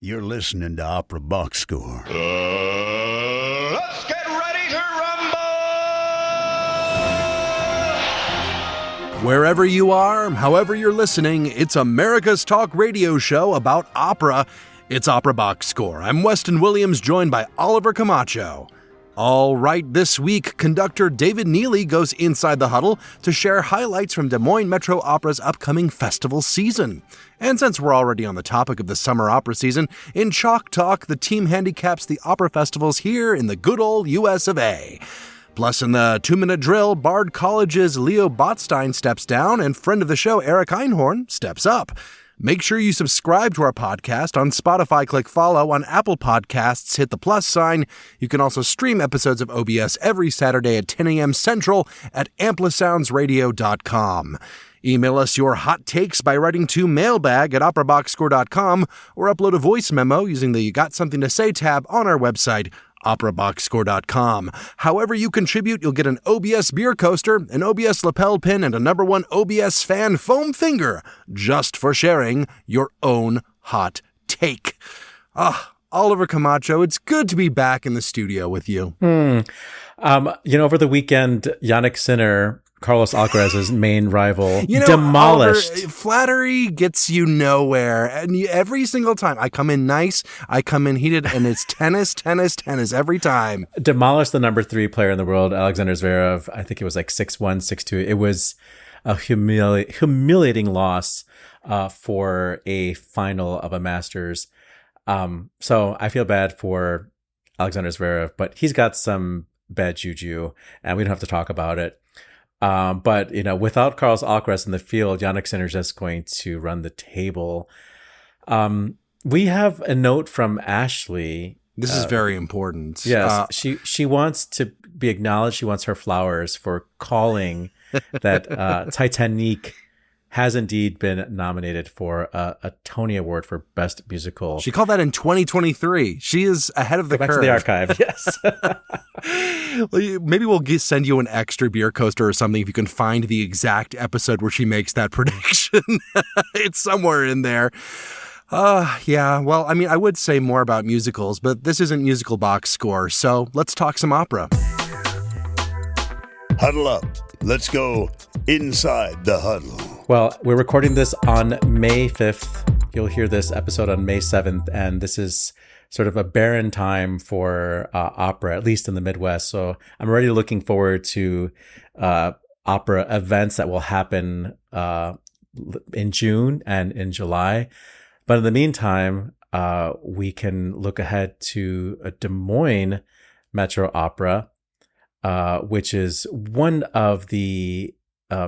You're listening to Opera Box Score. Let's get ready to rumble! Wherever you are, however you're listening, it's America's talk radio show about opera. It's Opera Box Score. I'm Weston Williams, joined by Oliver Camacho. All right, this week, conductor David Neely goes inside the huddle to share highlights from Des Moines Metro Opera's upcoming festival season. And since we're already on the topic of the summer opera season, in Chalk Talk, the team handicaps the opera festivals here in the good old US of A. Plus, in the 2-minute drill, Bard College's Leo Botstein steps down and friend of the show Eric Einhorn steps up. Make sure you subscribe to our podcast on Spotify, click follow. On Apple Podcasts, hit the plus sign. You can also stream episodes of OBS every Saturday at 10 a.m. Central at amplisoundsradio.com. Email us your hot takes by writing to mailbag@operaboxscore.com or upload a voice memo using the You Got Something to Say tab on our website, operaboxscore.com. However you contribute, you'll get an OBS beer coaster, an OBS lapel pin, and a #1 OBS fan foam finger, just for sharing your own hot take. Oliver Camacho, it's good to be back in the studio with you. Over the weekend, Yannick Sinner, Carlos Alcaraz's main rival, demolished. Oliver, flattery gets you nowhere. And every single time, I come in nice, I come in heated, and it's tennis every time. Demolished the number 3 player in the world, Alexander Zverev. I think it was like 6-1, 6-2. It was a humiliating loss for a final of a Masters. So I feel bad for Alexander Zverev, but he's got some bad juju, and we don't have to talk about it. But without Carlos Alcaraz in the field, Yannick Sinner is just going to run the table. We have a note from Ashley. This is very important. Yes, she wants to be acknowledged. She wants her flowers for calling that Titanic has indeed been nominated for a Tony Award for Best Musical. She called that in 2023. She is ahead of the curve. Back to the archive, yes. Maybe we'll send you an extra beer coaster or something if you can find the exact episode where she makes that prediction. It's somewhere in there. Yeah, well, I mean, I would say more about musicals, but this isn't Musical Box Score, so let's talk some opera. Huddle up. Let's go inside the huddle. Well, we're recording this on May 5th. You'll hear this episode on May 7th, and this is sort of a barren time for opera, at least in the Midwest. So I'm already looking forward to opera events that will happen in June and in July. But in the meantime, we can look ahead to a Des Moines Metro Opera, which is one of the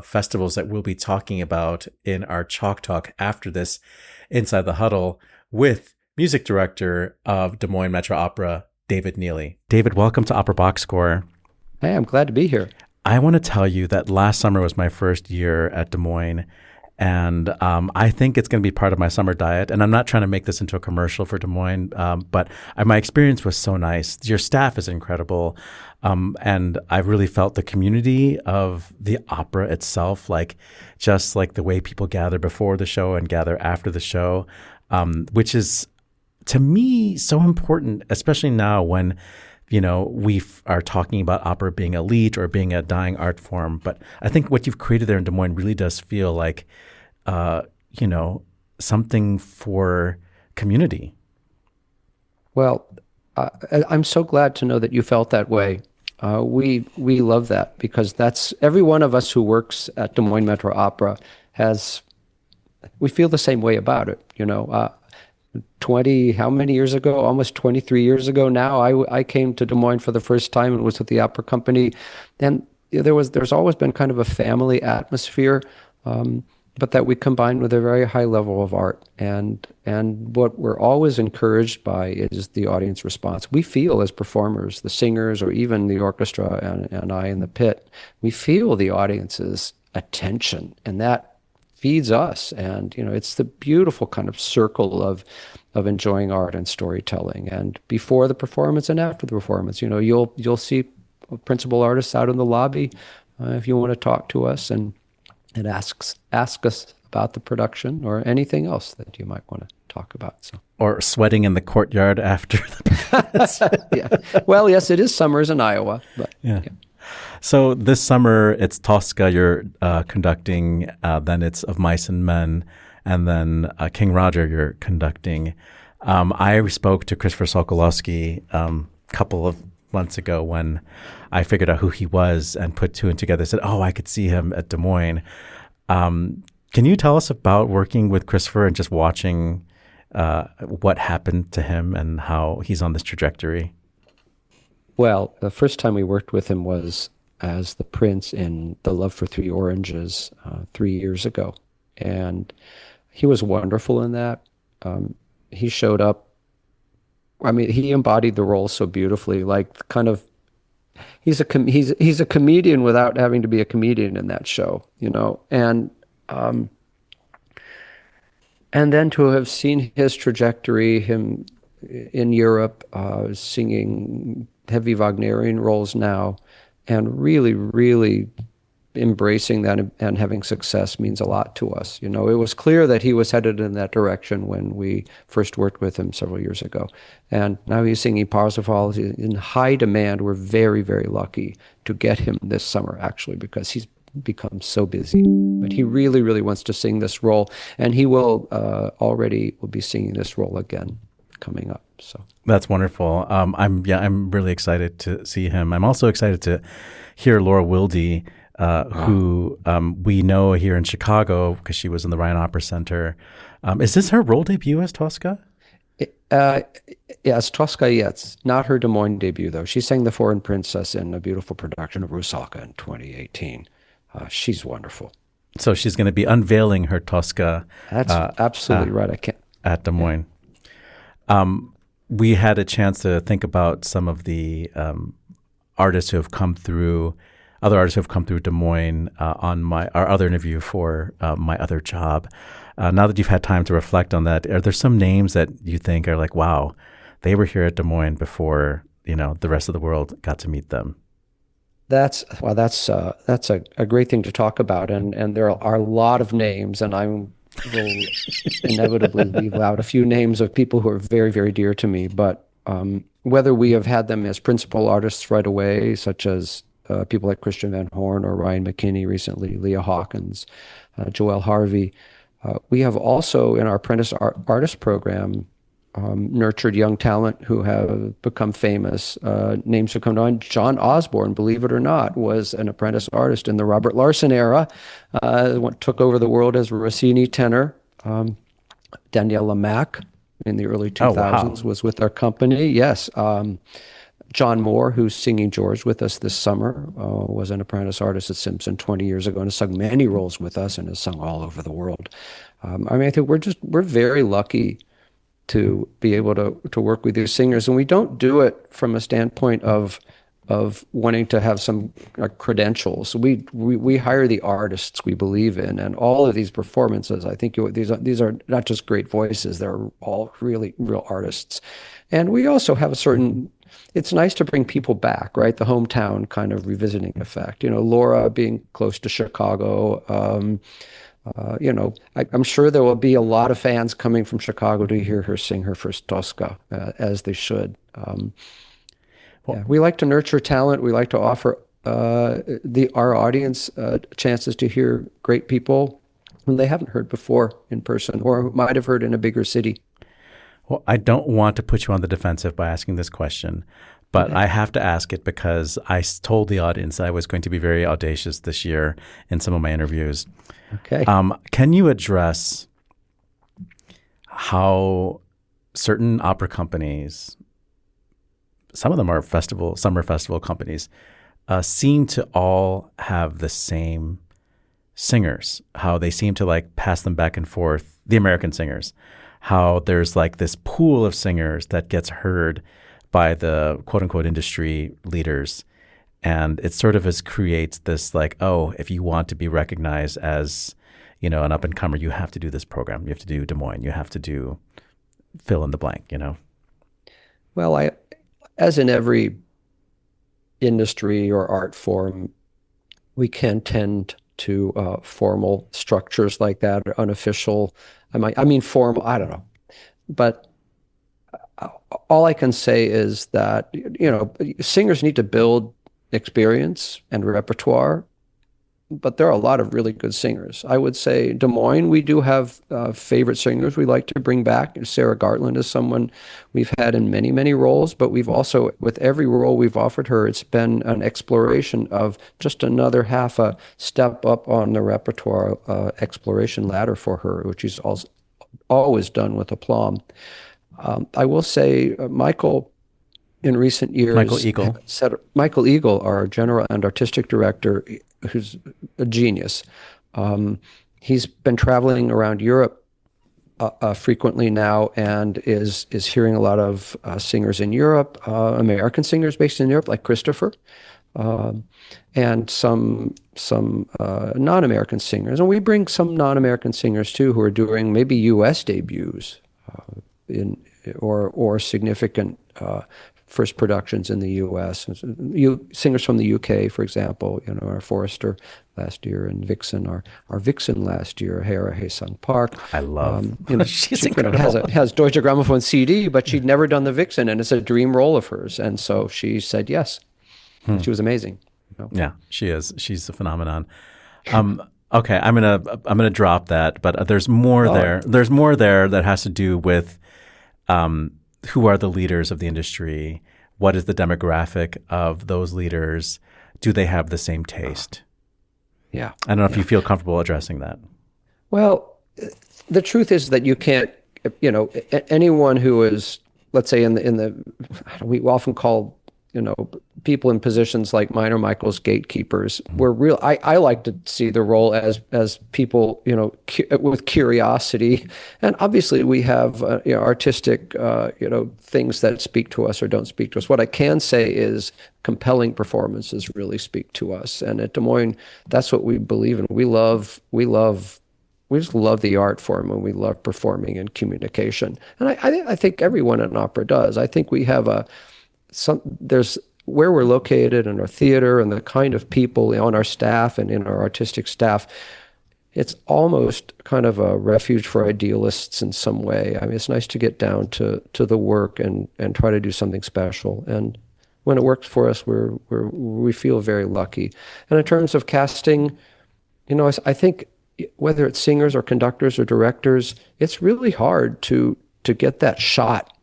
festivals that we'll be talking about in our Chalk Talk after this Inside the Huddle with music director of Des Moines Metro Opera, David Neely. David, welcome to Opera Box Score. Hey, I'm glad to be here. I want to tell you that last summer was my first year at Des Moines, and I think it's going to be part of my summer diet. And I'm not trying to make this into a commercial for Des Moines, but my experience was so nice. Your staff is incredible. And I really felt the community of the opera itself, just like the way people gather before the show and gather after the show, which is, to me, so important, especially now when, we are talking about opera being elite or being a dying art form. But I think what you've created there in Des Moines really does feel like, something for community. Well, I'm so glad to know that you felt that way. We love that because that's every one of us who works at Des Moines Metro Opera we feel the same way about it. 20, how many years ago? Almost 23 years ago now, I came to Des Moines for the first time and was with the opera company. And there's always been kind of a family atmosphere, but that we combined with a very high level of art. And what we're always encouraged by is the audience response. We feel as performers, the singers, or even the orchestra and I in the pit, we feel the audience's attention, and that feeds us. And it's the beautiful kind of circle of enjoying art and storytelling. And before the performance and after the performance, you'll see principal artists out in the lobby if you want to talk to us and ask us about the production or anything else that you might want to talk about. So. Or sweating in the courtyard after the performance. Yeah. Well, yes, it is summers in Iowa, but yeah. So this summer it's Tosca you're conducting, then it's Of Mice and Men, and then King Roger you're conducting. I spoke to Christopher Sokolowski a couple of months ago when I figured out who he was and put two and together. I said, oh, I could see him at Des Moines. Can you tell us about working with Christopher and just watching what happened to him and how he's on this trajectory? Well, the first time we worked with him was as the prince in The Love for Three Oranges 3 years ago. And he was wonderful in that. He showed up. I mean, he embodied the role so beautifully, like kind of, he's a comedian without having to be a comedian in that show, you know, and then to have seen his trajectory, him in Europe, singing heavy Wagnerian roles now, and really, really embracing that and having success means a lot to us. You know, it was clear that he was headed in that direction when we first worked with him several years ago. And now he's singing Parsifal. He's in high demand. We're very, very lucky to get him this summer, actually, because he's become so busy. But he really, really wants to sing this role. And he will already will be singing this role again coming up. So that's wonderful. I'm really excited to see him. I'm also excited to hear Laura Wilde, who we know here in Chicago because she was in the Ryan Opera Center. Is this her role debut as Tosca? Yes, Tosca, yes. Not her Des Moines debut, though. She sang The Foreign Princess in a beautiful production of Rusalka in 2018. She's wonderful. So she's going to be unveiling her Tosca. That's absolutely right. I can't. At Des Moines. We had a chance to think about some of the artists who have come through, other artists who have come through Des Moines on our other interview for my other job. Now that you've had time to reflect on that, are there some names that you think are like, wow, they were here at Des Moines before, you know, the rest of the world got to meet them? That's a great thing to talk about, and there are a lot of names, and I will inevitably leave out a few names of people who are very, very dear to me. But whether we have had them as principal artists right away, such as people like Christian Van Horn or Ryan McKinney recently, Leah Hawkins, Joelle Harvey, we have also in our apprentice artist program nurtured young talent who have become famous. Names have come to mind. John Osborne, believe it or not, was an apprentice artist in the Robert Larson era. Took over the world as a Rossini tenor. Daniela Mack in the early 2000s was with our company. Yes. John Moore, who's singing George with us this summer, was an apprentice artist at Simpson 20 years ago and has sung many roles with us and has sung all over the world. I mean, I think we're very lucky to be able to work with these singers, and we don't do it from a standpoint of wanting to have some credentials. We hire the artists we believe in, and all of these performances, I think these are not just great voices; they're all really real artists. And we also have a certain. It's nice to bring people back, right? The hometown kind of revisiting effect. You know, Laura being close to Chicago. You know, I'm sure there will be a lot of fans coming from Chicago to hear her sing her first Tosca, as they should. We like to nurture talent. We like to offer our audience chances to hear great people whom they haven't heard before in person or who might have heard in a bigger city. Well, I don't want to put you on the defensive by asking this question, but I have to ask it because I told the audience I was going to be very audacious this year in some of my interviews. Okay. Can you address how certain opera companies, some of them are summer festival companies, seem to all have the same singers, how they seem to like pass them back and forth, the American singers, how there's like this pool of singers that gets heard by the quote unquote industry leaders. And it sort of creates this like, oh, if you want to be recognized as, you know, an up and comer, you have to do this program. You have to do Des Moines. You have to do fill in the blank, you know? Well, as in every industry or art form, we can tend to formal structures like that, or unofficial. I mean formal. I don't know, but all I can say is that singers need to build experience and repertoire. But there are a lot of really good singers. I would say Des Moines, we do have favorite singers we like to bring back. Sarah Gartland is someone we've had in many, many roles, but we've also, with every role we've offered her, it's been an exploration of just another half a step up on the repertoire exploration ladder for her, which she's always done with aplomb. I will say Michael, in recent years, Michael Eagle, our general and artistic director, who's a genius. He's been traveling around Europe frequently now, and is hearing a lot of singers in Europe, American singers based in Europe, like Christopher, and some non-American singers. And we bring some non-American singers too, who are doing maybe U.S. debuts or significant first productions in the U.S. Singers from the U.K., for example, our Forrester last year, and Vixen, our Vixen last year, Hera Haesung Park. I love. She's incredible. Has Deutsche Grammophon CD, but she'd never done the Vixen, and it's a dream role of hers, and so she said yes. She was amazing. Yeah, she is. She's a phenomenon. Okay, I'm gonna drop that, but there's more there. There's more there that has to do with who are the leaders of the industry? What is the demographic of those leaders? Do they have the same taste? Yeah. I don't know if you feel comfortable addressing that. Well, the truth is that you can't, anyone who is, let's say we often call, people in positions like mine or Michael's gatekeepers. I like to see the role as people, with curiosity, and obviously we have artistic, things that speak to us or don't speak to us. What I can say is compelling performances really speak to us, and at Des Moines, that's what we believe in. We just love the art form, and we love performing and communication, and I think everyone in opera does. I think we have there's where we're located in our theater and the kind of people on our staff and in our artistic staff, it's almost kind of a refuge for idealists in some way. I mean, it's nice to get down to the work and try to do something special. And when it works for us, we feel very lucky. And in terms of casting, I think whether it's singers or conductors or directors, it's really hard to get that shot,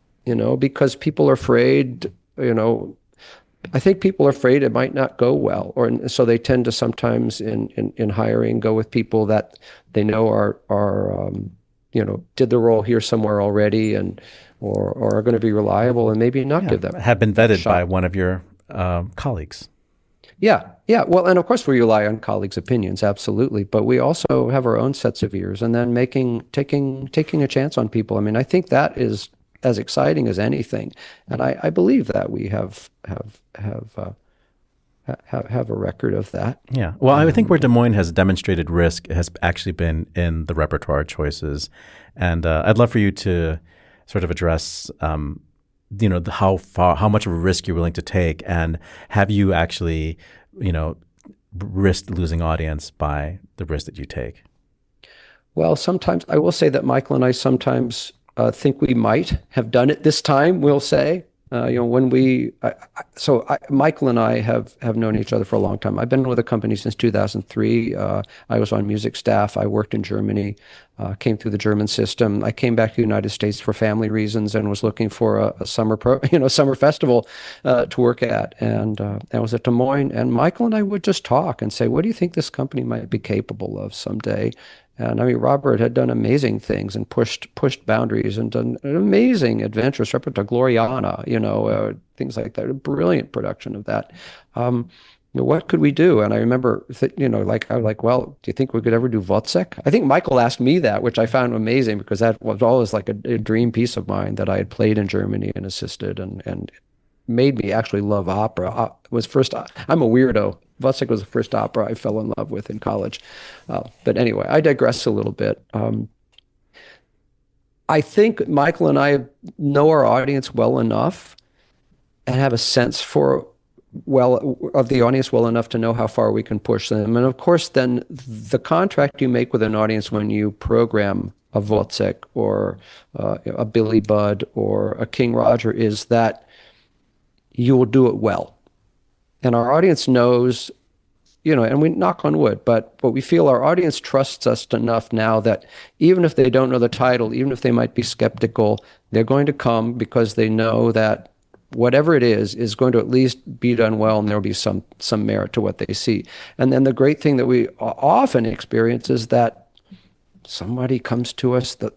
because people are afraid. I think people are afraid it might not go well, so they tend to sometimes in hiring go with people that they know are did the role here somewhere already or are going to be reliable, and maybe not give them have been vetted by one of your colleagues. Yeah. Well, and of course we rely on colleagues' opinions, absolutely, but we also have our own sets of ears, and then taking a chance on people. I mean, I think that is as exciting as anything, and I believe that we have a record of that. Yeah. Well, I think where Des Moines has demonstrated risk has actually been in the repertoire choices, and I'd love for you to sort of address, how much of a risk you're willing to take, and have you actually, risked losing audience by the risk that you take? Well, sometimes I will say that Michael and I sometimes think we might have done it this time, we'll say. Michael and I have known each other for a long time. I've been with the company since 2003. I was on music staff. I worked in Germany, came through the German system. I came back to the United States for family reasons and was looking for a summer summer festival to work at. And I was at Des Moines, and Michael and I would just talk and say, what do you think this company might be capable of someday? And I mean, Robert had done amazing things and pushed boundaries and done an amazing adventurous repertoire, Gloriana, things like that. A brilliant production of that. What could we do? And I remember, I was like, well, do you think we could ever do Wozzeck? I think Michael asked me that, which I found amazing because that was always like a dream piece of mine that I had played in Germany and assisted and made me actually love opera. I'm a weirdo. Wozzeck was the first opera I fell in love with in college. But anyway, I digress a little bit. I think Michael and I know our audience well enough and have a sense for of the audience well enough to know how far we can push them. And of course, then the contract you make with an audience when you program a Wozzeck or a Billy Budd or a King Roger is that you will do it well. And our audience knows, and we knock on wood, but we feel our audience trusts us enough now that even if they don't know the title, even if they might be skeptical, they're going to come because they know that whatever it is going to at least be done well, and there'll be some merit to what they see. And then the great thing that we often experience is that somebody comes to us the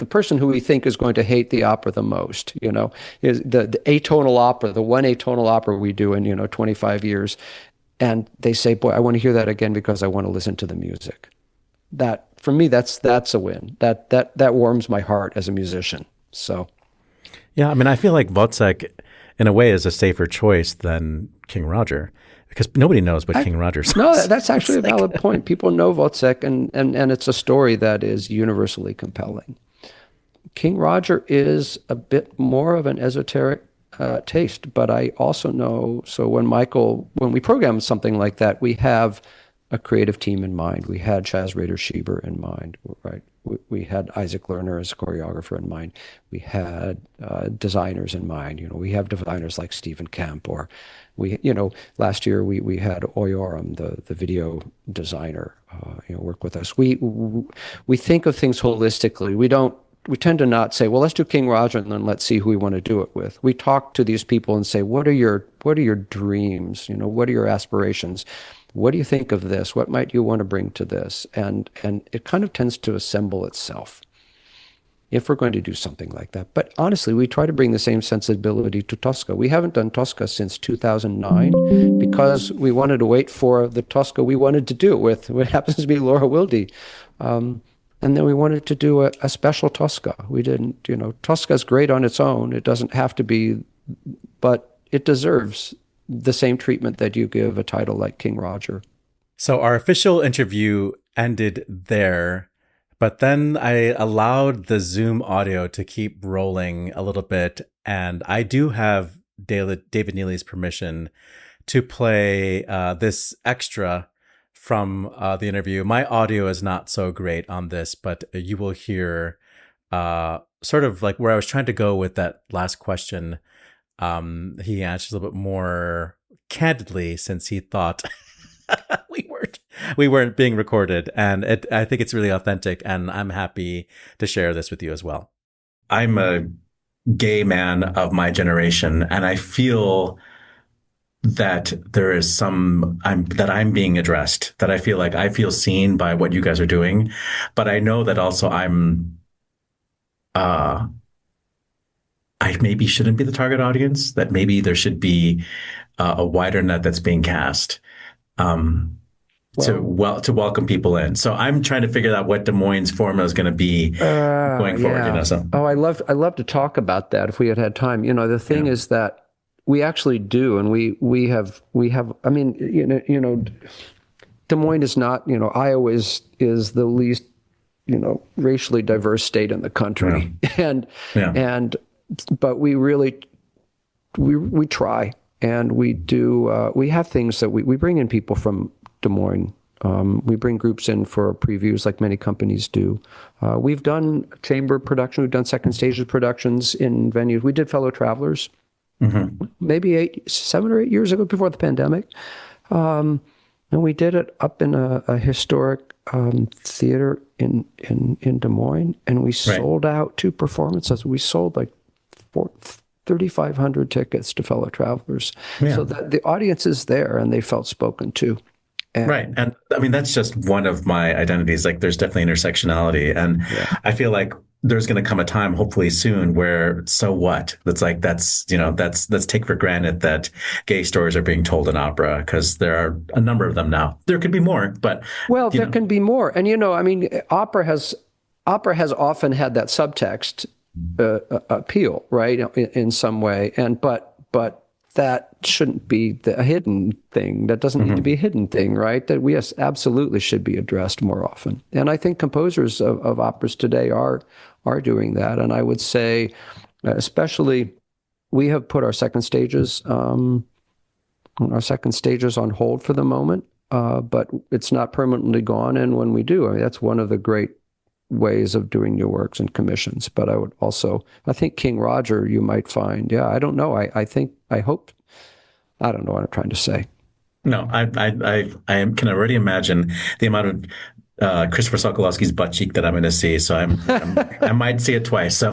person who we think is going to hate the opera the most, is the atonal opera, the one atonal opera we do in 25 years, and they say, "Boy, I want to hear that again because I want to listen to the music." That for me, that's a win. That warms my heart as a musician. So. Yeah, I mean, I feel like Wozzeck, in a way, is a safer choice than King Roger, because nobody knows what King Roger says. No, that's actually a valid point. People know Wozzeck, and it's a story that is universally compelling. King Roger is a bit more of an esoteric taste, but I also know, so when we program something like that, we have a creative team in mind. We had Chaz Rader-Schieber in mind, right? We had Isaac Lerner as a choreographer in mind. We had designers in mind. We have designers like Stephen Kemp, or last year we had Oyoram, the video designer, work with us. We think of things holistically. We tend to not say, well, let's do King Roger and then let's see who we want to do it with. We talk to these people and say, what are your dreams? What are your aspirations? What do you think of this? What might you want to bring to this? And it kind of tends to assemble itself if we're going to do something like that. But honestly, we try to bring the same sensibility to Tosca. We haven't done Tosca since 2009 because we wanted to wait for the Tosca we wanted to do it with, what happens to be Laura Wilde. And then we wanted to do a special Tosca. We didn't, Tosca's great on its own. It doesn't have to be, but it deserves the same treatment that you give a title like King Roger. So our official interview ended there, but then I allowed the Zoom audio to keep rolling a little bit, and I do have David Neely's permission to play this extra from the interview. My audio is not so great on this, but you will hear sort of like where I was trying to go with that last question. He answers a little bit more candidly since he thought we weren't being recorded, and I think it's really authentic, and I'm happy to share this with you as well. I'm a gay man of my generation, and I feel that there is that I'm being addressed, that I feel seen by what you guys are doing, but I know that also I maybe shouldn't be the target audience, that maybe there should be a wider net that's being cast to welcome people in. So I'm trying to figure out what Des Moines formula is going to be going forward. So. Oh, I love to talk about that if we had time. The thing is that we actually do, and we have. I mean, Des Moines is not. Iowa is the least racially diverse state in the country, but we really we try, and we do. We have things that we bring in people from Des Moines. We bring groups in for previews like many companies do. We've done chamber production. We've done second stages productions in venues. We did Fellow Travelers maybe 7 or 8 years ago before the pandemic. And we did it up in a historic theater in Des Moines, and we sold out 2 performances. We sold like 3,500 tickets to Fellow Travelers. So that the audience is there, and they felt spoken to. Right. And I mean, that's just one of my identities. Like, there's definitely intersectionality. And I feel like there's going to come a time, hopefully soon, where so what? Let's take for granted that gay stories are being told in opera, because there are a number of them now. There could be more, but there can be more. And I mean, opera has often had that subtext appeal, right, in some way. And but that shouldn't be a hidden thing. That doesn't need to be a hidden thing, right? That we absolutely should be addressed more often. And I think composers of operas today are doing that. And I would say, especially, we have put our second stages Our second stage is on hold for the moment, but it's not permanently gone. And when we do, I mean, that's one of the great ways of doing new works and commissions. But I think King Roger, you might find, I don't know. I hope, I don't know what I'm trying to say. No, can already imagine the amount of Christopher Sokolowski's butt cheek that I'm going to see. So I might see it twice. So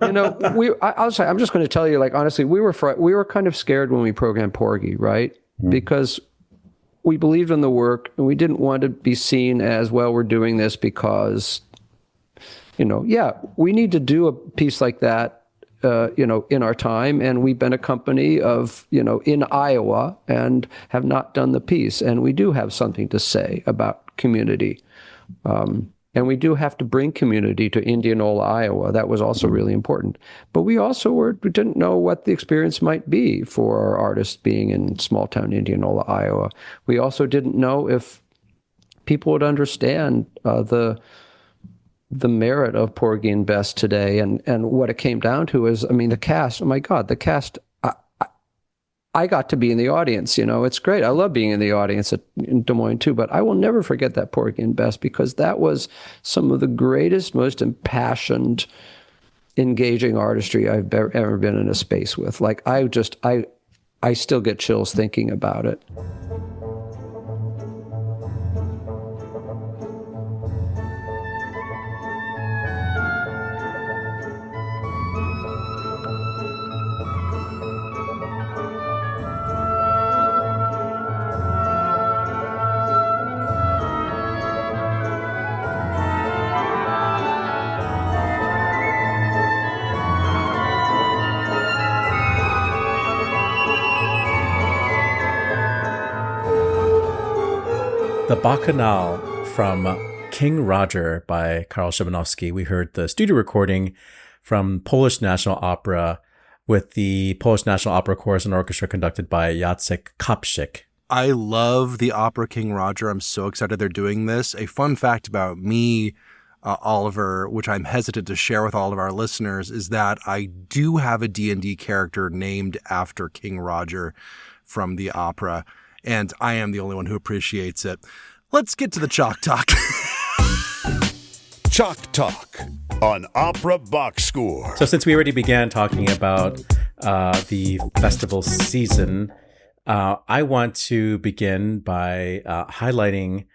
I'm just going to tell you, like, honestly, we were kind of scared when we programmed Porgy, right? Because we believed in the work and we didn't want to be seen as, well, we're doing this because, we need to do a piece like that, in our time. And we've been a company of, in Iowa and have not done the piece. And we do have something to say about community. And we do have to bring community to Indianola, Iowa. That was also really important. But we also we didn't know what the experience might be for our artists being in small town Indianola, Iowa. We also didn't know if people would understand the merit of Porgy and Bess today. And what it came down to is, I mean, the cast, oh my God, the cast, I got to be in the audience, it's great. I love being in the audience in Des Moines too, but I will never forget that Porgy and Bess, because that was some of the greatest, most impassioned, engaging artistry I've ever been in a space with. Like, I still get chills thinking about it. The Bacchanal from King Roger by Karl Szymanowski. We heard the studio recording from Polish National Opera with the Polish National Opera Chorus and Orchestra conducted by Jacek Kapsik. I love the opera King Roger. I'm so excited they're doing this. A fun fact about me, Oliver, which I'm hesitant to share with all of our listeners, is that I do have a D&D character named after King Roger from the opera, and I am the only one who appreciates it. Let's get to the Chalk Talk. Chalk Talk on Opera Box Score. So since we already began talking about the festival season, I want to begin by highlighting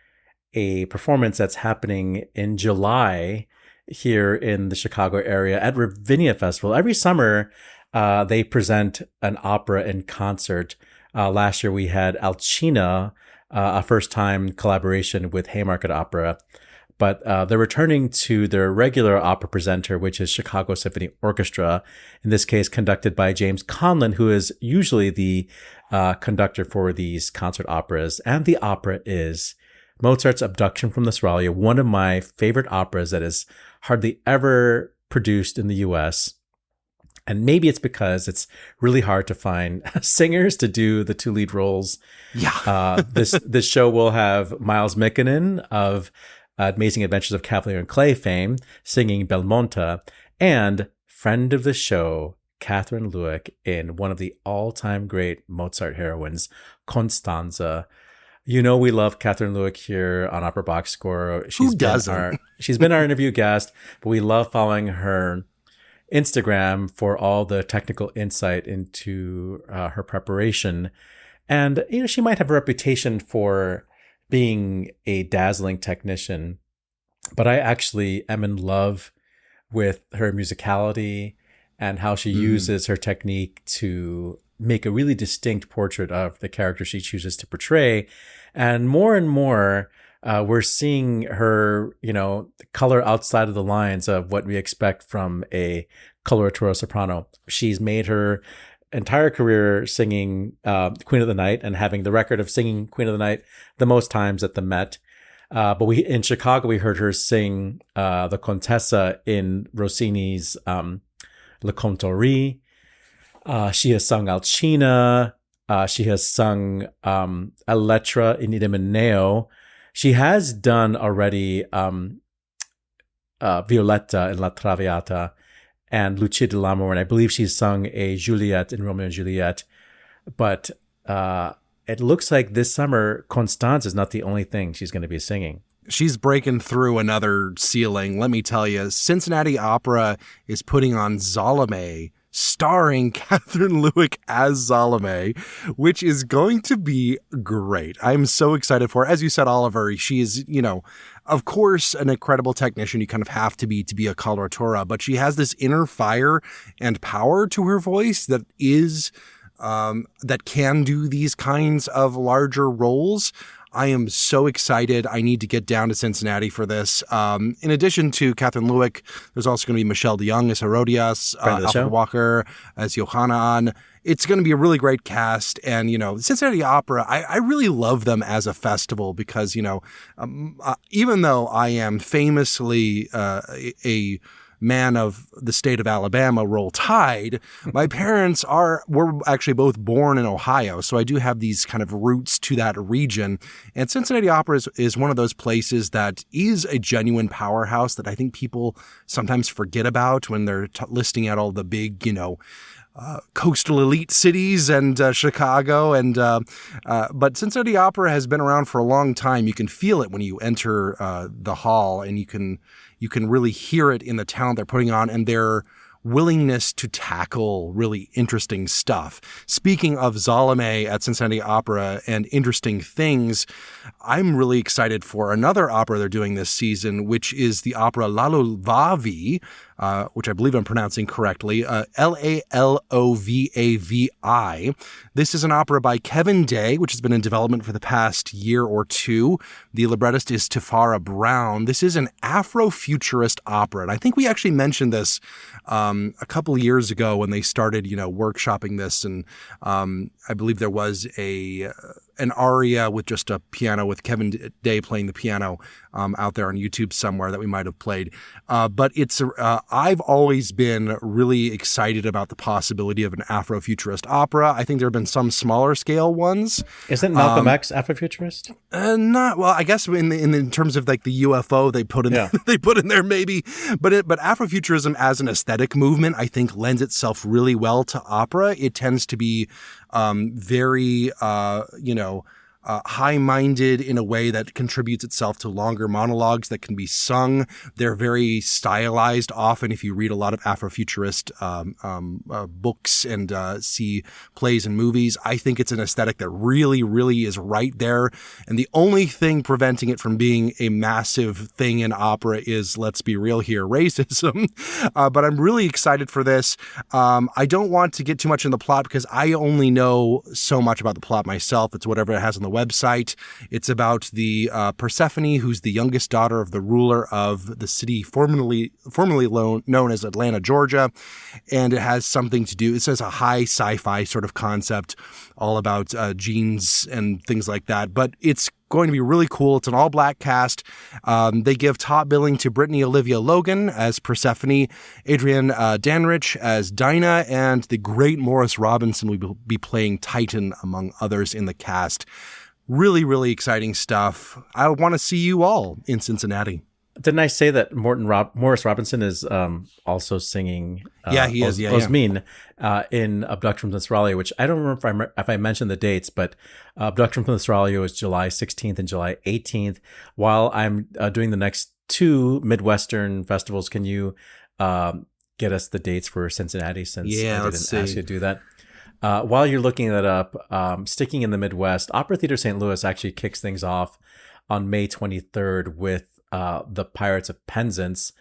a performance that's happening in July here in the Chicago area at Ravinia Festival. Every summer, they present an opera in concert. Last year, we had Alcina, a first-time collaboration with Haymarket Opera. But they're returning to their regular opera presenter, which is Chicago Symphony Orchestra, in this case conducted by James Conlon, who is usually the conductor for these concert operas. And the opera is Mozart's Abduction from the Seraglio, one of my favorite operas that is hardly ever produced in the U.S., and maybe it's because it's really hard to find singers to do the two lead roles. Yeah. This show will have Miles Mikkonen of Amazing Adventures of Cavalier and Clay fame singing Belmonte, and friend of the show, Catherine Lueck, in one of the all-time great Mozart heroines, Constanza. You know we love Catherine Lueck here on Opera Box Score. Who doesn't? She's been our interview guest, but we love following her Instagram for all the technical insight into her preparation. And, she might have a reputation for being a dazzling technician, but I actually am in love with her musicality and how she uses her technique to make a really distinct portrait of the character she chooses to portray. And more, we're seeing her, color outside of the lines of what we expect from a coloratura soprano. She's made her entire career singing Queen of the Night and having the record of singing Queen of the Night the most times at the Met. But in Chicago, we heard her sing the Contessa in Rossini's Le Contorie. She has sung Alcina. She has sung Elettra in Idem and Neo. She has done already Violetta in La Traviata and Lucia di Lammermoor, and I believe she's sung a Juliet in Romeo and Juliet. But it looks like this summer, Constance is not the only thing she's going to be singing. She's breaking through another ceiling. Let me tell you, Cincinnati Opera is putting on Salome, starring Catherine Lewick as Salome, which is going to be great. I'm so excited for her. As you said, Oliver, she is, of course, an incredible technician. You kind of have to be a coloratura, but she has this inner fire and power to her voice that is, that can do these kinds of larger roles. I am so excited. I need to get down to Cincinnati for this. In addition to Catherine Lewick, there's also going to be Michelle DeYoung as Herodias, Alfred Walker as Johanna. It's going to be a really great cast. And, Cincinnati Opera, I really love them as a festival because, even though I am famously a man of the state of Alabama, Roll Tide, my parents were actually both born in Ohio. So I do have these kind of roots to that region. And Cincinnati Opera is one of those places that is a genuine powerhouse that I think people sometimes forget about when they're listing out all the big, coastal elite cities and Chicago. But Cincinnati Opera has been around for a long time. You can feel it when you enter the hall, and you can really hear it in the talent they're putting on and their willingness to tackle really interesting stuff. Speaking of Salome at Cincinnati Opera and interesting things, I'm really excited for another opera they're doing this season, which is the opera Lalovavi, which I believe I'm pronouncing correctly, Lalovavi. This is an opera by Kevin Day, which has been in development for the past year or two. The librettist is Tafara Brown. This is an Afrofuturist opera, and I think we actually mentioned this a couple of years ago when they started, workshopping this, and I believe there was an aria with just a piano with Kevin Day playing the piano out there on YouTube somewhere that we might have played. But I've always been really excited about the possibility of an Afrofuturist opera. I think there have been some smaller scale ones. Isn't Malcolm X Afrofuturist? Not well. I guess in terms of like the UFO they put in they put in there maybe, but Afrofuturism as an aesthetic movement I think lends itself really well to opera. It tends to be very high-minded in a way that contributes itself to longer monologues that can be sung. They're very stylized often. If you read a lot of Afrofuturist books and see plays and movies, I think it's an aesthetic that really, really is right there. And the only thing preventing it from being a massive thing in opera is, let's be real here, racism. But I'm really excited for this. I don't want to get too much in the plot because I only know so much about the plot myself. It's whatever it has on the website. It's about the Persephone, who's the youngest daughter of the ruler of the city formerly known as Atlanta, Georgia. And it has something to do, it says a high sci-fi sort of concept all about genes and things like that. But it's going to be really cool. It's an all-black cast. They give top billing to Brittany Olivia Logan as Persephone, Adrienne Danrich as Dinah, and the great Morris Robinson will be playing Titan, among others in the cast. Really, really exciting stuff. I want to see you all in Cincinnati. Didn't I say that Morris Robinson is also singing? He is. Osmin in Abduction from Australia, which I don't remember if I mentioned the dates, but Abduction from Australia is July 16th and July 18th. While I'm doing the next two Midwestern festivals, can you get us the dates for Cincinnati since I didn't ask you to do that? While you're looking that up, sticking in the Midwest, Opera Theater St. Louis actually kicks things off on May 23rd with the Pirates of Penzance.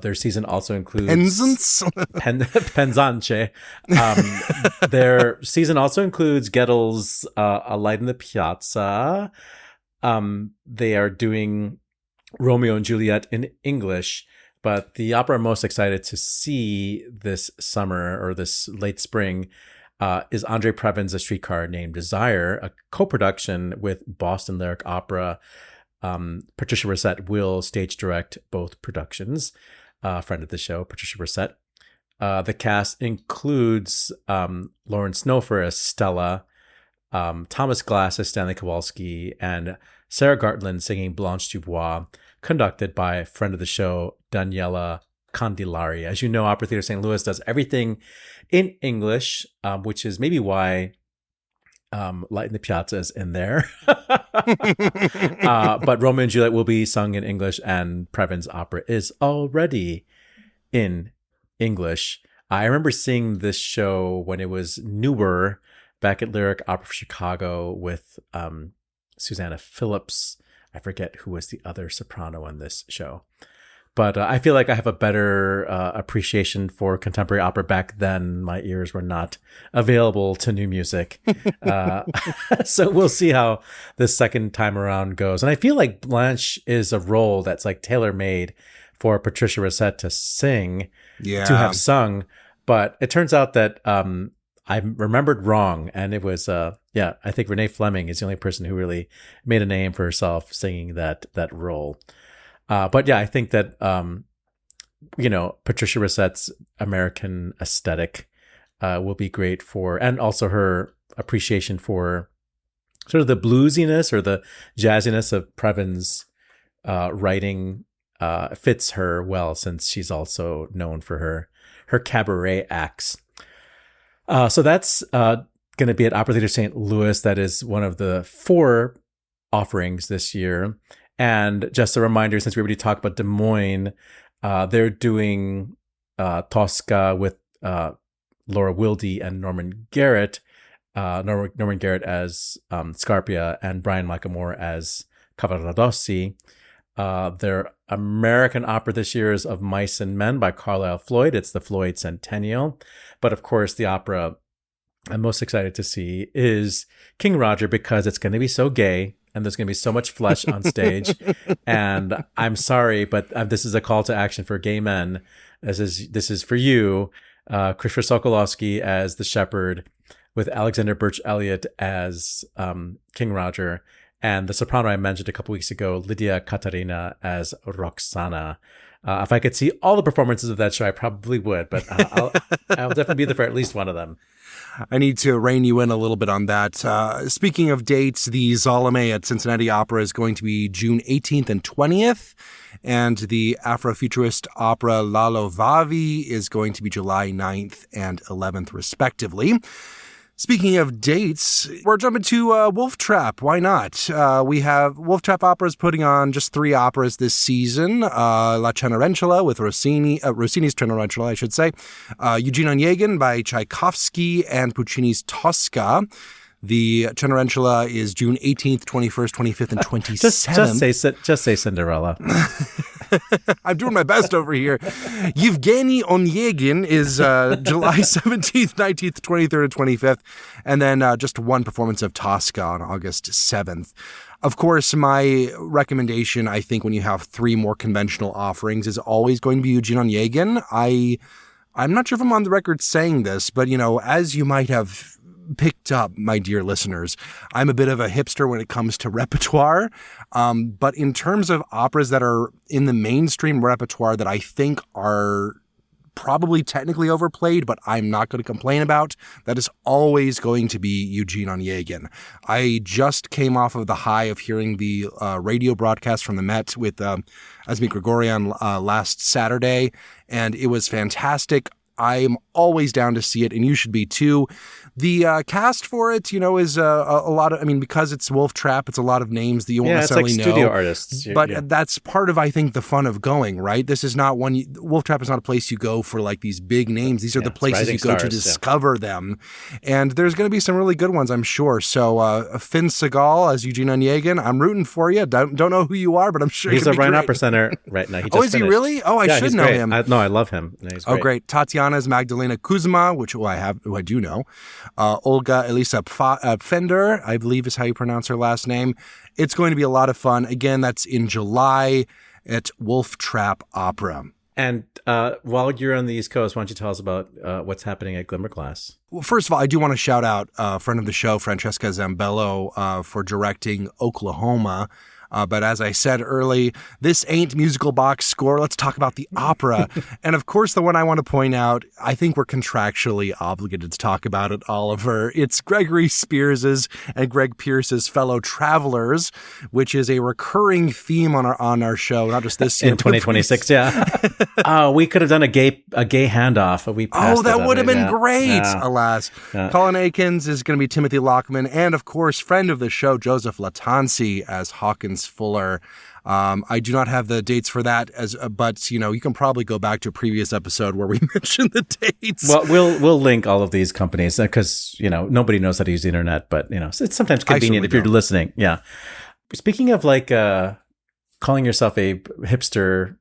Their season also includes Penzance. Their season also includes Goedel's A Light in the Piazza. They are doing Romeo and Juliet in English. But the opera I'm most excited to see this summer or this late spring is Andre Previn's A Streetcar Named Desire, a co-production with Boston Lyric Opera. Patricia Rissette will stage direct both productions. Friend of the show, Patricia Rissette. The cast includes Lauren Snofer as Stella, Thomas Glass as Stanley Kowalski, and Sarah Gartland singing Blanche Dubois, conducted by friend of the show, Daniela Candilari. As you know, Opera Theater St. Louis does everything in English, which is maybe why Light in the Piazza is in there. But Romeo and Juliet will be sung in English, and Previn's opera is already in English. I remember seeing this show when it was newer back at Lyric Opera for Chicago with Susanna Phillips. I forget who was the other soprano on this show. But I feel like I have a better appreciation for contemporary opera back then. My ears were not available to new music. So we'll see how this second time around goes. And I feel like Blanche is a role that's like tailor-made for Patricia Racette to sing, to have sung. But it turns out that I remembered wrong. And it was, I think Renee Fleming is the only person who really made a name for herself singing that role. But yeah, I think that, Patricia Racette's American aesthetic will be great and also her appreciation for sort of the bluesiness or the jazziness of Previn's writing fits her well, since she's also known for her cabaret acts. So that's going to be at Opera Theater St. Louis. That is one of the 4 offerings this year. And just a reminder, since we already talked about Des Moines, they're doing Tosca with Laura Wilde and Norman Garrett. Norman Garrett as Scarpia and Brian Macamore as Cavaradossi. Their American opera this year is Of Mice and Men by Carlisle Floyd. It's the Floyd Centennial. But of course, the opera I'm most excited to see is King Roger, because it's going to be so gay. And there's going to be so much flesh on stage. And I'm sorry, but this is a call to action for gay men. This is for you. Christopher Sokolowski as the shepherd, with Alexander Birch Elliott as King Roger, and the soprano I mentioned a couple weeks ago, Lydia Katarina, as Roxana. If I could see all the performances of that show, I probably would, but I'll definitely be there for at least one of them. I need to rein you in a little bit on that. Speaking of dates, the Salome at Cincinnati Opera is going to be June 18th and 20th, and the Afrofuturist opera Lalo Vavi is going to be July 9th and 11th, respectively. Speaking of dates, we're jumping to Wolf Trap. Why not? We have Wolf Trap Operas putting on just 3 operas this season. La Cenerentola with Rossini's Cenerentola, I should say. Eugene Onegin by Tchaikovsky, and Puccini's Tosca. The Cenerentola is June 18th, 21st, 25th, and 27th. Just say Cinderella. I'm doing my best over here. Yevgeny Onegin is July 17th, 19th, 23rd, and 25th. And then just one performance of Tosca on August 7th. Of course, my recommendation, I think, when you have 3 more conventional offerings, is always going to be Eugene Onegin. I'm not sure if I'm on the record saying this, but, as you might have picked up, my dear listeners, I'm a bit of a hipster when it comes to repertoire. But in terms of operas that are in the mainstream repertoire that I think are probably technically overplayed, but I'm not going to complain about, that is always going to be Eugene Onegin. I just came off of the high of hearing the radio broadcast from the Met with Asmik Grigorian last Saturday, and it was fantastic. I'm always down to see it, and you should be too. The cast for it, is a lot of, because it's Wolf Trap, it's a lot of names that you won't necessarily know. Yeah, it's like studio artists. But that's part of, I think, the fun of going, right? This is not Wolf Trap is not a place you go for like these big names. These are the places you go to discover them. And there's going to be some really good ones, I'm sure. So Finn Segal as Eugene Onegin, I'm rooting for you. Don't know who you are, but I'm sure he's a Rhine Opera Center right now. Is he really? Oh, I should know him. I love him. He's great. Oh, great. Tatiana's Magdalena Kuzma, who I do know. Olga Elisa Pfender, I believe is how you pronounce her last name. It's going to be a lot of fun. Again, that's in July at Wolf Trap Opera. And while you're on the East Coast, why don't you tell us about what's happening at Glimmerglass? Well, first of all, I do want to shout out a friend of the show, Francesca Zambello, for directing Oklahoma. But as I said early, this ain't musical box score. Let's talk about the opera. And of course, the one I want to point out, I think we're contractually obligated to talk about it, Oliver. It's Gregory Spears's and Greg Pierce's Fellow Travelers, which is a recurring theme on our show, not just this year. In 2026, yeah. We could have done a gay handoff, but we passed that would have been great. Yeah. Alas. Yeah. Colin Akins is going to be Timothy Lockman, and of course, friend of the show, Joseph Latanzi as Hawkins Fuller. I do not have the dates for that, but you can probably go back to a previous episode where we mentioned the dates. Well, we'll link all of these companies because nobody knows how to use the internet, but it's sometimes convenient if you're listening. Yeah. Speaking of calling yourself a hipster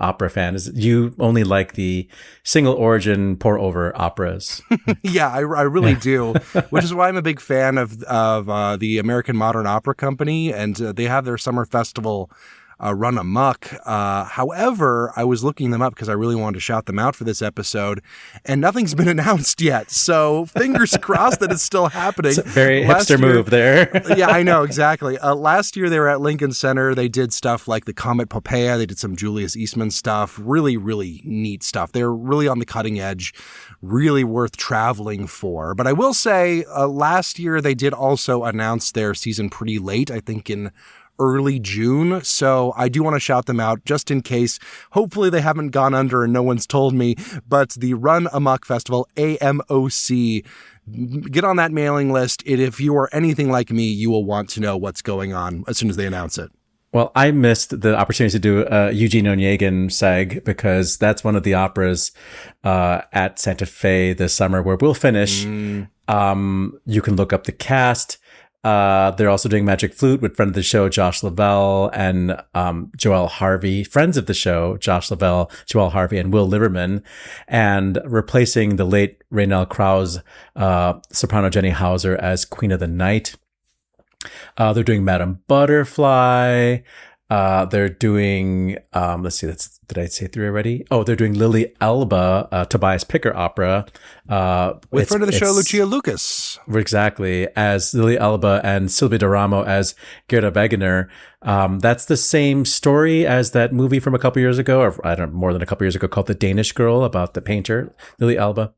opera fan, is you only like the single origin pour over operas? Yeah, I really do, which is why I'm a big fan of the American Modern Opera Company, and they have their summer festival run amok. However, I was looking them up because I really wanted to shout them out for this episode, and nothing's been announced yet. So fingers crossed that it's still happening. It's a very hipster move there. Yeah, I know, exactly. Last year they were at Lincoln Center. They did stuff like the Comet Popea. They did some Julius Eastman stuff. Really, really neat stuff. They're really on the cutting edge, really worth traveling for. But I will say last year they did also announce their season pretty late, I think in early June. So I do want to shout them out just in case. Hopefully they haven't gone under and no one's told me, but the Run Amok Festival, AMOC, get on that mailing list. If you are anything like me, you will want to know what's going on as soon as they announce it. Well, I missed the opportunity to do a Eugene Onegin seg because that's one of the operas at Santa Fe this summer where we'll finish. You can look up the cast. They're also doing Magic Flute with friend of the show, Josh Lavelle, and Joelle Harvey, friends of the show, Josh Lavelle, Joelle Harvey, and Will Liverman, and replacing the late Raynell Krause, soprano Jenny Hauser as Queen of the Night. They're doing Madame Butterfly. They're doing, let's see, did I say 3 already? Oh, they're doing Lily Elba, Tobias Picker opera. With friend of the show, Lucia Lucas. Exactly, as Lily Elba and Silvia Doramo as Gerda Wegener. That's the same story as that movie from a couple years ago, or more than a couple years ago, called The Danish Girl, about the painter, Lily Elba.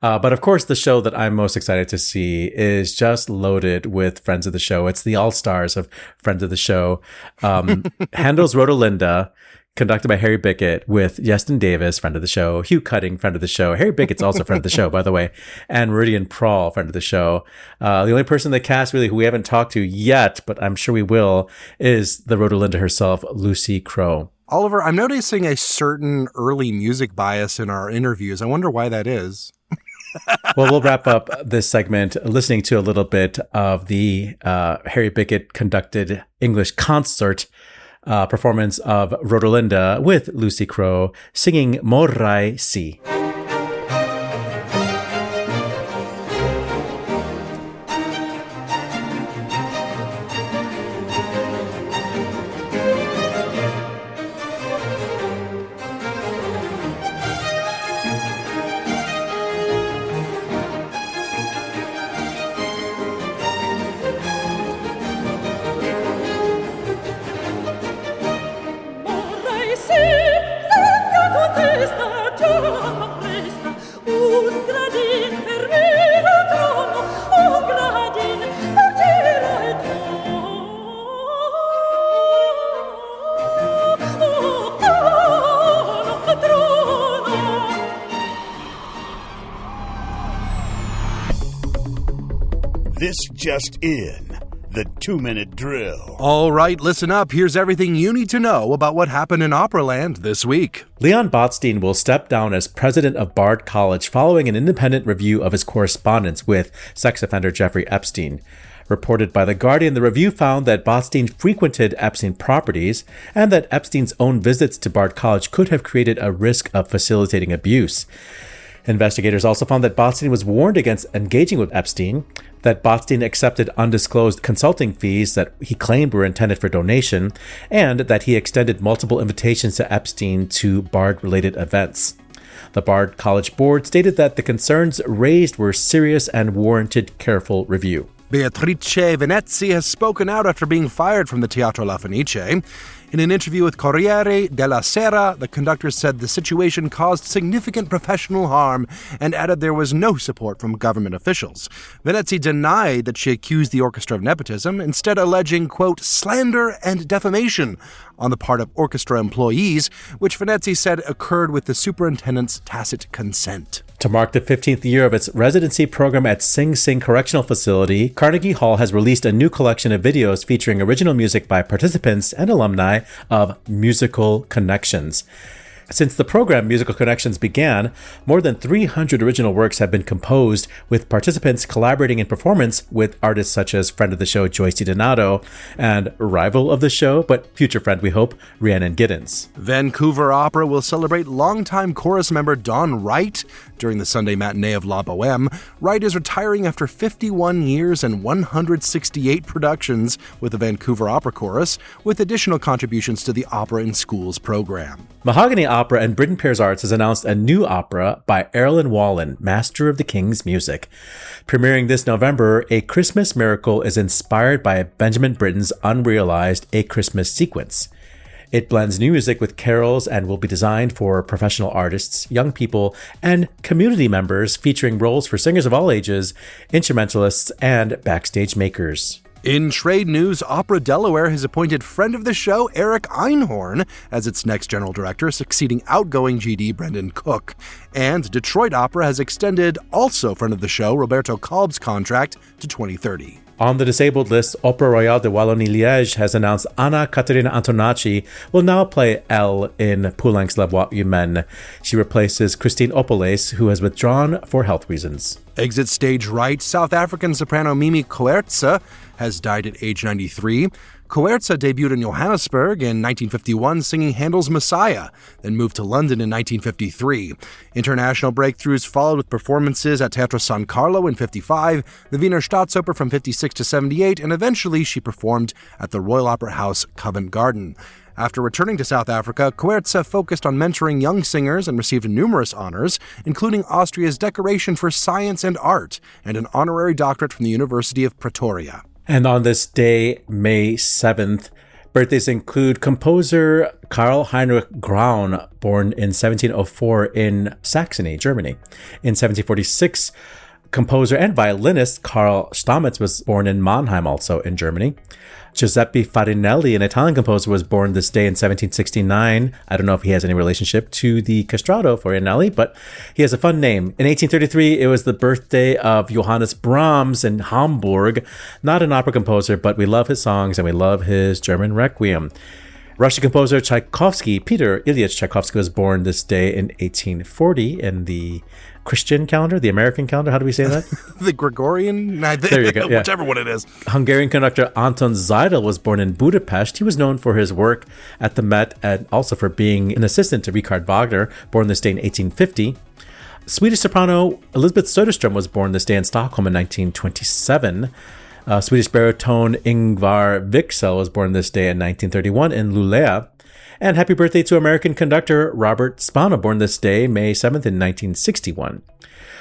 But of course, the show that I'm most excited to see is just loaded with friends of the show. It's the all-stars of friends of the show. Handel's Rodolinda, conducted by Harry Bickett, with Yeston Davis, friend of the show, Hugh Cutting, friend of the show. Harry Bickett's also friend of the show, by the way, and Meridian Prawl, friend of the show. The only person in the cast really who we haven't talked to yet, but I'm sure we will, is the Rodolinda herself, Lucy Crowe. Oliver, I'm noticing a certain early music bias in our interviews. I wonder why that is. Well, we'll wrap up this segment listening to a little bit of the Harry Bickett conducted English concert performance of Rodolinda with Lucy Crowe singing Morrai Si. This just in, the 2-minute drill. All right, listen up. Here's everything you need to know about what happened in Operaland this week. Leon Botstein will step down as president of Bard College following an independent review of his correspondence with sex offender Jeffrey Epstein. Reported by The Guardian, the review found that Botstein frequented Epstein properties and that Epstein's own visits to Bard College could have created a risk of facilitating abuse. Investigators also found that Botstein was warned against engaging with Epstein, that Botstein accepted undisclosed consulting fees that he claimed were intended for donation, and that he extended multiple invitations to Epstein to Bard-related events. The Bard College Board stated that the concerns raised were serious and warranted careful review. Beatrice Venezzi has spoken out after being fired from the Teatro La Fenice. In an interview with Corriere della Sera, the conductor said the situation caused significant professional harm and added there was no support from government officials. Venezzi denied that she accused the orchestra of nepotism, instead alleging, quote, slander and defamation on the part of orchestra employees, which Venezzi said occurred with the superintendent's tacit consent. To mark the 15th year of its residency program at Sing Sing Correctional Facility, Carnegie Hall has released a new collection of videos featuring original music by participants and alumni of Musical Connections. Since the program Musical Connections began, more than 300 original works have been composed, with participants collaborating in performance with artists such as friend of the show Joyce DiDonato and rival of the show, but future friend, we hope, Rhiannon Giddens. Vancouver Opera will celebrate longtime chorus member Dawn Wright during the Sunday matinee of La Boheme. Wright is retiring after 51 years and 168 productions with the Vancouver Opera Chorus, with additional contributions to the Opera in Schools program. Mahogany Opera and Britain Pears Arts has announced a new opera by Erlyn Wallen, master of the King's music. Premiering this November, A Christmas Miracle is inspired by Benjamin Britten's unrealized A Christmas Sequence. It blends new music with carols and will be designed for professional artists, young people, and community members, featuring roles for singers of all ages, instrumentalists, and backstage makers. In trade news, Opera Delaware has appointed friend of the show Eric Einhorn as its next general director, succeeding outgoing GD Brendan Cook. And Detroit Opera has extended also friend of the show Roberto Kalb's contract to 2030. On the disabled list, Opera Royale de Wallonie-Liège has announced Anna Caterina Antonacci will now play Elle in Poulenc's La Voix Humaine. She replaces Christine Opoles, who has withdrawn for health reasons. Exit stage right, South African soprano Mimi Coertza has died at age 93. Coertza debuted in Johannesburg in 1951 singing Handel's Messiah, then moved to London in 1953. International breakthroughs followed with performances at Teatro San Carlo in 55, the Wiener Staatsoper from 56 to 78, and eventually she performed at the Royal Opera House, Covent Garden. After returning to South Africa, Coertza focused on mentoring young singers and received numerous honors, including Austria's Decoration for Science and Art and an honorary doctorate from the University of Pretoria. And on this day, May 7th, birthdays include composer Karl Heinrich Graun, born in 1704 in Saxony, Germany. In 1746, composer and violinist Karl Stamitz was born in Mannheim, also in Germany. Giuseppe Farinelli, an Italian composer, was born this day in 1769. I don't know if he has any relationship to the castrato Farinelli, but he has a fun name. In 1833, it was the birthday of Johannes Brahms in Hamburg. Not an opera composer, but we love his songs and we love his German Requiem. Russian composer Tchaikovsky, Peter Ilyich Tchaikovsky, was born this day in 1840 in the Christian calendar, the American calendar. How do we say that? The Gregorian? There you go. Yeah. Whichever one it is. Hungarian conductor Anton Seidel was born in Budapest. He was known for his work at the Met and also for being an assistant to Richard Wagner, born this day in 1850. Swedish soprano Elisabeth Söderström was born this day in Stockholm in 1927. Swedish baritone Ingvar Wicksell was born this day in 1931 in Luleå. And happy birthday to American conductor Robert Spana, born this day, May 7th in 1961.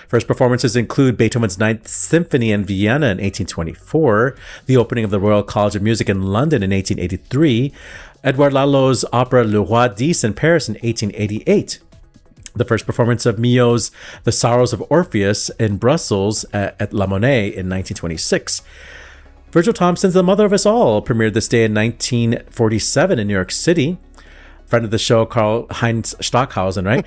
First performances include Beethoven's Ninth Symphony in Vienna in 1824, the opening of the Royal College of Music in London in 1883, Edouard Lalo's opera Le Roi Dix in Paris in 1888, the first performance of Milhaud's The Sorrows of Orpheus in Brussels at La Monnaie in 1926. Virgil Thompson's The Mother of Us All premiered this day in 1947 in New York City. Friend of the show, Karl-Heinz Stockhausen, right?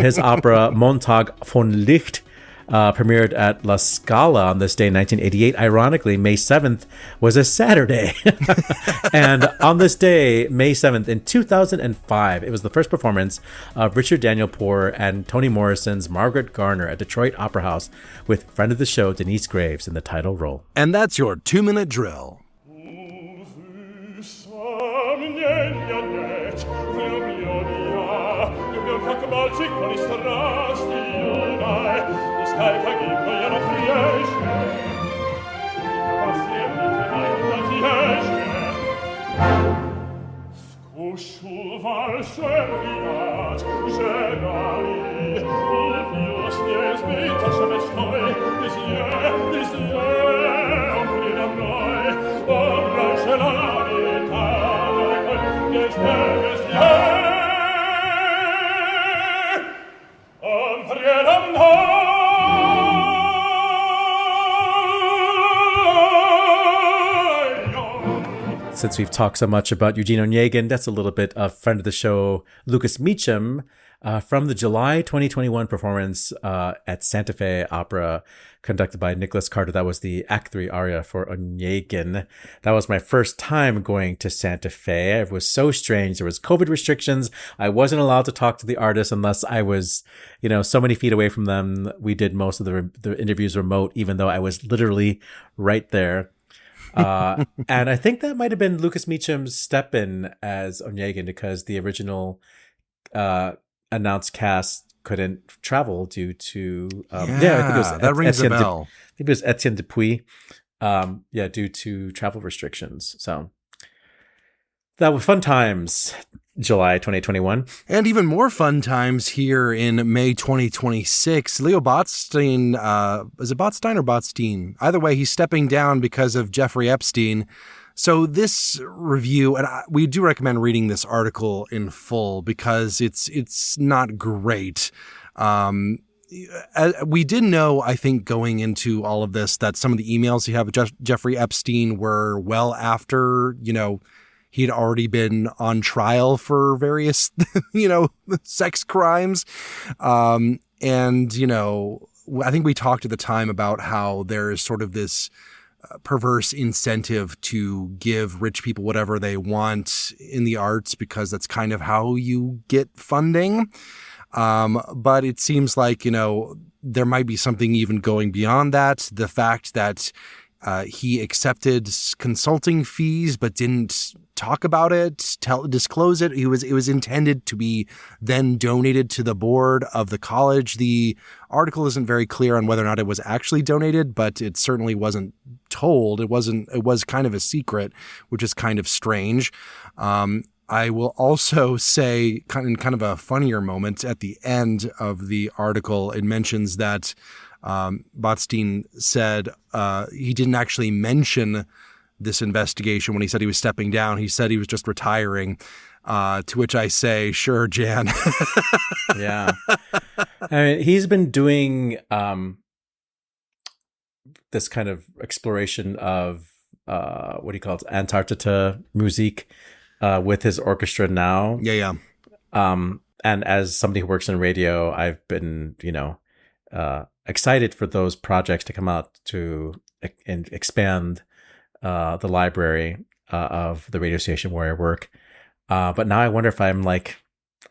His opera Montag von Licht premiered at La Scala on this day in 1988. Ironically, May 7th was a Saturday. And on this day, May 7th, in 2005, it was the first performance of Richard Daniel Poor and Toni Morrison's Margaret Garner at Detroit Opera House with friend of the show, Denise Graves, in the title role. And that's your 2-minute drill. Since we've talked so much about Eugene Onegin, that's a little bit of friend of the show, Lucas Meacham, from the July 2021 performance at Santa Fe Opera, conducted by Nicholas Carter. That was the Act 3 aria for Onegin. That was my first time going to Santa Fe. It was so strange. There was COVID restrictions. I wasn't allowed to talk to the artist unless I was, so many feet away from them. We did most of the interviews remote, even though I was literally right there. And I think that might have been Lucas Meacham's step-in as Onegin, because the original announced cast couldn't travel due to I think it was that rings a bell. I think it was Etienne Dupuis, due to travel restrictions. So that was fun times. July 2021. And even more fun times here in May 2026. Leo Botstein, is it Botstein or Botstein? Either way, he's stepping down because of Jeffrey Epstein. So this review, and we do recommend reading this article in full because it's not great. We did know, I think, going into all of this, that some of the emails you have with Jeffrey Epstein were well after, he'd already been on trial for various, sex crimes. I think we talked at the time about how there is sort of this perverse incentive to give rich people whatever they want in the arts because that's kind of how you get funding. But it seems like, there might be something even going beyond that. The fact that he accepted consulting fees but didn't talk about it, disclose it. It was intended to be then donated to the board of the college. The article isn't very clear on whether or not it was actually donated, but it certainly wasn't told. It was kind of a secret, which is kind of strange. I will also say, in kind of a funnier moment at the end of the article, it mentions that Botstein said he didn't actually mention this investigation when he said he was stepping down. He said he was just retiring, to which I say, sure, Jan. Yeah. I mean, he's been doing this kind of exploration of, what do you call it, Antarctica music with his orchestra now. Yeah. And as somebody who works in radio, I've been, excited for those projects to come out to and expand the library of the radio station where I work. But now I wonder if I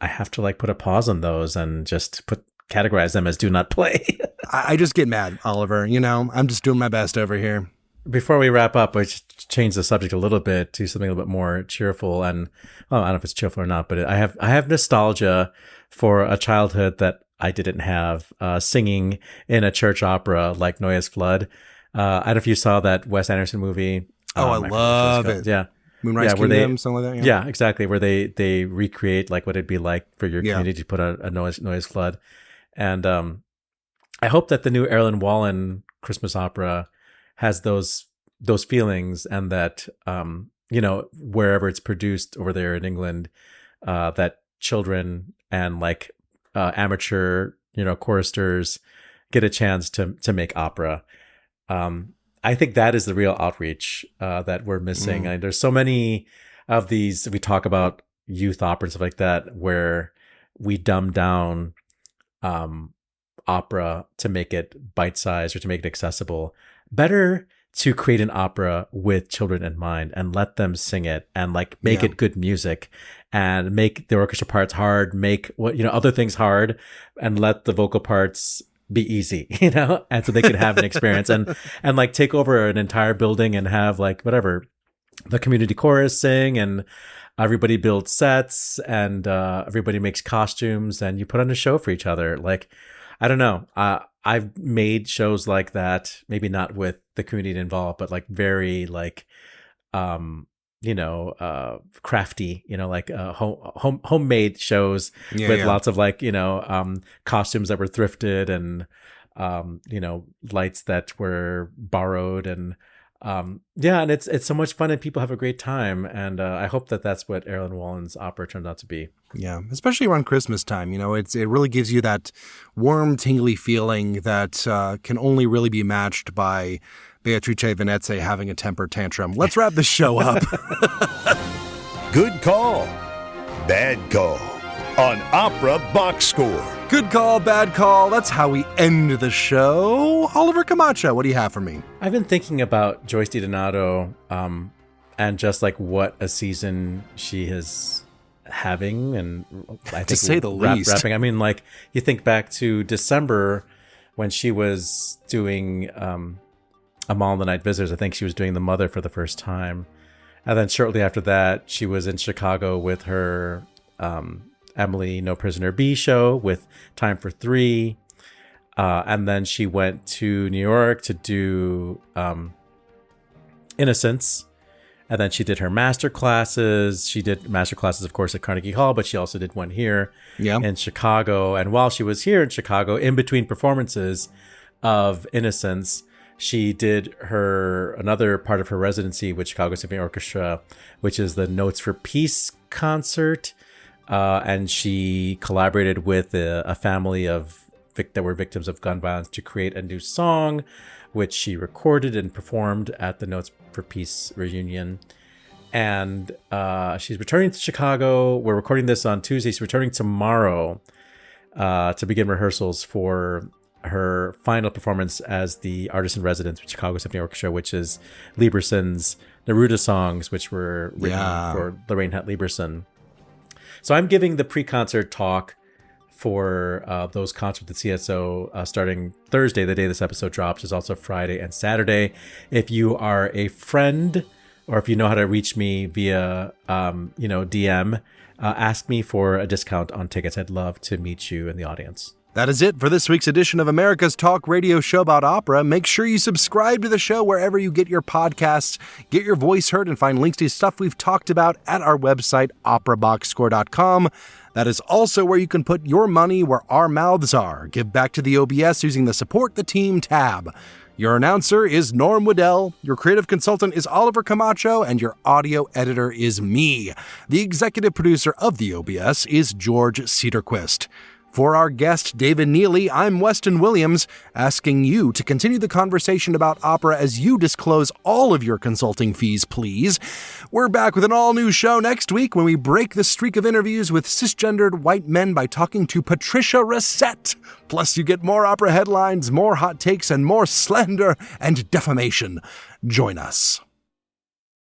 have to put a pause on those and just categorize them as do not play. I just get mad, Oliver. I'm just doing my best over here. Before we wrap up, I just change the subject a little bit to something a little bit more cheerful. And I don't know if it's cheerful or not, but I have nostalgia for a childhood that I didn't have, singing in a church opera like Noah's Flood. I don't know if you saw that Wes Anderson movie. I love it. Yeah. Moonrise Kingdom, something like that. Yeah, exactly. Where they recreate what it'd be like for your community to put a Noah's Flood. And I hope that the new Erin Wallen Christmas opera has those feelings, and that wherever it's produced over there in England, that children and amateur choristers get a chance to make opera. I think that is the real outreach that we're missing. There's so many of these, we talk about youth opera and stuff like that, where we dumb down opera to make it bite-sized or to make it accessible. Better to create an opera with children in mind and let them sing it and make it good music and make the orchestra parts hard, make other things hard, and let the vocal parts be easy, and so they could have an experience and take over an entire building and have whatever, the community chorus sing, and everybody builds sets, and everybody makes costumes, and you put on a show for each other. I don't know. I've made shows like that, maybe not with the community involved, but very crafty, homemade shows with lots of costumes that were thrifted and lights that were borrowed, and and it's so much fun and people have a great time, and I hope that that's what Erin Wallen's opera turns out to be. Yeah, especially around Christmas time, it really gives you that warm, tingly feeling that can only really be matched by Beatrice Venezia having a temper tantrum. Let's wrap the show up. Good call. Bad call on Opera Box Score. Good call, bad call. That's how we end the show. Oliver Camacho, what do you have for me? I've been thinking about Joyce DiDonato and just like what a season she is having, and I think to say the least. Rapping. I mean, like you think back to December when she was doing Amal and the Night Visitors. I think she was doing The Mother for the first time, and then shortly after that, she was in Chicago with her Emily No Prisoner B show with Time for Three, and then she went to New York to do Innocence. And then she did her master classes. She did master classes, of course, at Carnegie Hall, but she also did one here in Chicago. And while she was here in Chicago, in between performances of Innocence, she did another part of her residency with Chicago Symphony Orchestra, which is the Notes for Peace concert. And she collaborated with a family that were victims of gun violence to create a new song, which she recorded and performed at the Notes for Peace reunion. And she's returning to Chicago. We're recording this on Tuesday. She's returning tomorrow to begin rehearsals for her final performance as the artist in residence with Chicago Symphony Orchestra, which is Lieberson's Neruda songs, which were written for Lorraine Hunt Lieberson. So I'm giving the pre-concert talk for those concerts at the CSO starting Thursday, the day this episode drops. Is also Friday and Saturday. If you are a friend, or if you know how to reach me via DM, ask me for a discount on tickets. I'd love to meet you in the audience. That is it for this week's edition of America's Talk Radio Show about opera. Make sure you subscribe to the show wherever you get your podcasts, get your voice heard, and find links to stuff we've talked about at our website, operaboxscore.com. That is also where you can put your money where our mouths are. Give back to the OBS using the Support the Team tab. Your announcer is Norm Waddell, your creative consultant is Oliver Camacho, and your audio editor is me. The executive producer of the OBS is George Cedarquist. For our guest, David Neely, I'm Weston Williams, asking you to continue the conversation about opera as you disclose all of your consulting fees, please. We're back with an all-new show next week when we break the streak of interviews with cisgendered white men by talking to Patricia Racette. Plus, you get more opera headlines, more hot takes, and more slander and defamation. Join us.